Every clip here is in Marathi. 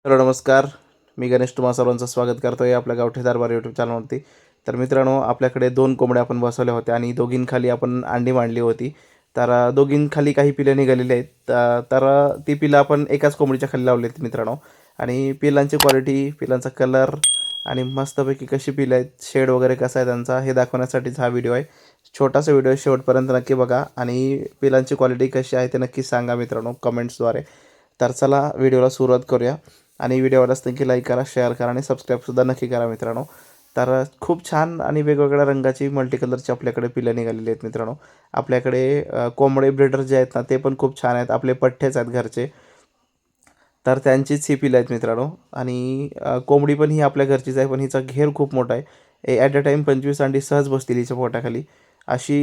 हॅलो नमस्कार. मी गणेश तुम्हा सर्वांचं स्वागत करतो आहे आपल्या गावठी दरबार यूट्यूब चॅनलवरती. तर मित्रांनो, आपल्याकडे 2 कोंबड्या आपण बसवल्या होत्या आणि दोघींखाली आपण अंडी मांडली होती. तर दोघींखाली काही पिलं निघालेली आहेत. तर ती पिलं आपण एकाच कोंबडीच्या खाली लावली आहेत मित्रांनो. आणि पिलांची क्वालिटी, पिलांचा कलर आणि मस्तपैकी कशी पिलं आहेत, शेड वगैरे कसा आहे त्यांचा हे दाखवण्यासाठीच हा व्हिडिओ आहे. छोटासा व्हिडिओ शेवटपर्यंत नक्की बघा आणि पिलांची क्वालिटी कशी आहे ते नक्की सांगा मित्रांनो कमेंट्सद्वारे. तर चला व्हिडिओला सुरुवात करूया. आणि व्हिडिओ आवडला असेल की लाईक करा, शेअर करा आणि सबस्क्राईबसुद्धा नक्की करा मित्रांनो. तर खूप छान आणि वेगवेगळ्या रंगाची मल्टी कलरची आपल्याकडे पिलं निघालेली आहेत मित्रांनो. आपल्याकडे कोंबडे ब्रीडर जे आहेत ना ते पण खूप छान आहेत. आपले पठ्ठेच आहेत घरचे. तर त्यांचीच ही पिलं आहेत मित्रांनो. आणि कोंबडी पण ही आपल्या घरचीच आहे, पण हिचा घेर खूप मोठा आहे. ॲट अ टाईम 25 अंडी सहज बसतील हिच्या पोटाखाली. अशी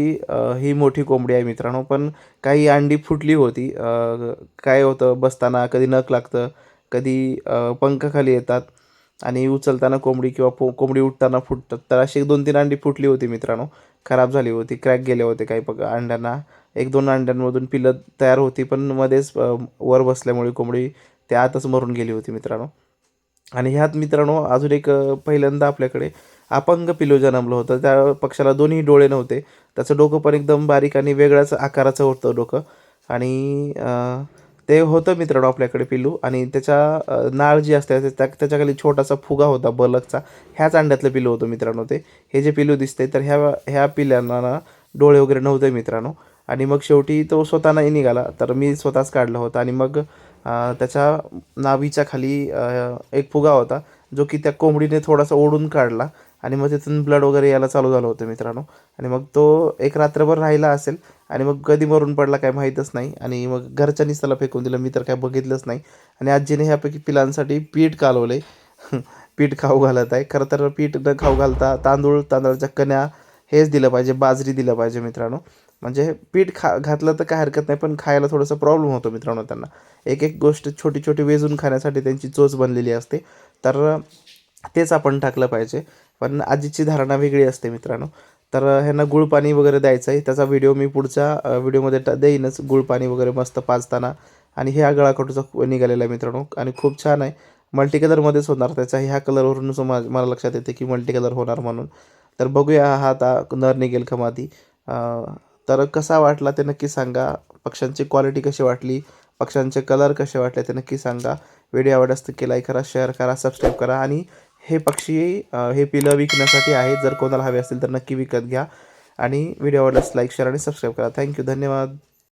ही मोठी कोंबडी आहे मित्रांनो. पण काही अंडी फुटली होती. काय होतं, बसताना कधी नख लागतं, कधी पंख खाली येतात आणि उचलताना कोंबडी किंवा कोंबडी उठताना फुटतात. तर अशी 2-3 अंडी फुटली होती मित्रांनो. खराब झाली होती, क्रॅक गेले होते काही अंड्यांना. 1-2 अंड्यांमधून पिलं तयार होती, पण मध्येच वर बसल्यामुळे कोंबडी त्या आतच मरून गेली होती मित्रांनो. आणि ह्यात मित्रांनो अजून एक पहिल्यांदा आपल्याकडे अपंग पिल्लू जन्मलं होतं. त्या पक्ष्याला दोन्ही डोळे नव्हते. त्याचं डोकं पण एकदम बारीक आणि वेगळ्याच आकाराचं होतं डोकं. आणि ते होतं मित्रांनो आपल्याकडे पिल्लू. आणि त्याच्या नाळ जी असते त्याच्याखाली छोटासा फुगा होता बलकचा. ह्याच अंड्यातलं पिल्लू होतं मित्रांनो ते. हे जे पिल्लू दिसते तर ह्या ह्या पिल्लांना ना डोळे वगैरे नव्हते मित्रांनो. आणि मग शेवटी तो स्वतः नाही निघाला, तर मी स्वतःच काढला होता. आणि मग त्याच्या नाभीच्या खाली एक फुगा होता, जो की त्या कोंबडीने थोडासा ओढून काढला. आणि मग तिथून ब्लड वगैरे यायला चालू झालं होतं मित्रांनो. आणि मग तो एक रात्रभर राहिला असेल आणि मग कधी मरून पडला काय माहीतच नाही. आणि मग घरच्यांनीच त्याला फेकून दिलं, मी तर काय बघितलंच नाही. आणि आजीने ह्यापैकी पिलांसाठी पीठ कालवले. पीठ खाऊ घालत आहे. खरं तर पीठ न खाऊ घालता तांदळाच्या कण्या हेच दिलं पाहिजे, बाजरी दिलं पाहिजे मित्रांनो. म्हणजे पीठ घातलं तर काय हरकत नाही, पण खायला थोडासा प्रॉब्लेम होतो मित्रांनो त्यांना. एक एक गोष्ट छोटी छोटी वेचून खाण्यासाठी त्यांची चोच बनलेली असते. तर तेच आपण टाकलं पाहिजे. पण आजीची धारणा वेगळी असते मित्रांनो. तर ह्यांना गुळपाणी वगैरे द्यायचं आहे. त्याचा व्हिडिओ मी पुढच्या व्हिडिओमध्ये देईनच, गुळपाणी वगैरे मस्त पाजताना. आणि ह्या गळाकटूचा निघालेला आहे मित्रांनो आणि खूप छान आहे. मल्टी कलरमध्येच होणार. त्याचा ह्या कलरवरूनच मला लक्षात येते की मल्टी कलर होणार म्हणून. तर बघूया हा आता नर निघेल का मादी. तर कसा वाटला ते नक्की सांगा. पक्ष्यांची क्वालिटी कशी वाटली, पक्ष्यांचे कलर कसे वाटले ते नक्की सांगा. व्हिडिओ आवडल्यास नक्की लाईक करा, शेअर करा, सबस्क्राईब करा. आणि हे पक्षी हे पिलं विकण्यासाठी आहे. जर कोणाला हवे असतील तर नक्की विकत घ्या. आणि व्हिडिओ आवडल्यास लाईक, शेअर आणि सबस्क्राईब करा. थँक्यू, धन्यवाद.